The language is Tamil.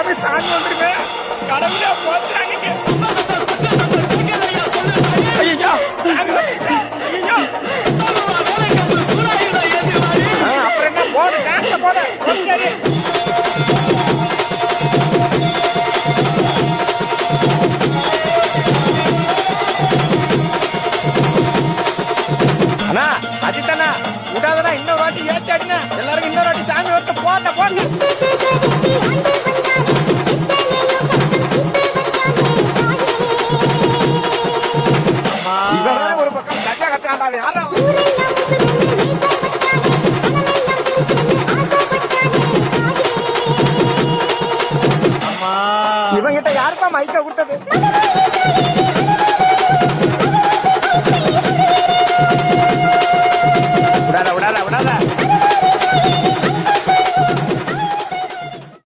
சாமி சாமி வந்துருங்க கடவுளே போத்துறாங்க ஐயா ஐயா அப்புறம் என்ன போடு டான்ஸ் போடு சரி அண்ணா அஜித்தண்ணா விடாதண்ணா இன்னொரு வாட்டி ஏற்றி அடிங்க எல்லாருக்கும் இன்னொரு வாட்டி சாமி வந்து போட்ட போட்டு இவன் ஒரு பக்கம் கஜா கத்துறாண்டா யாரா இவங்கிட்ட யாருப்பா மைக்க கொடுத்தது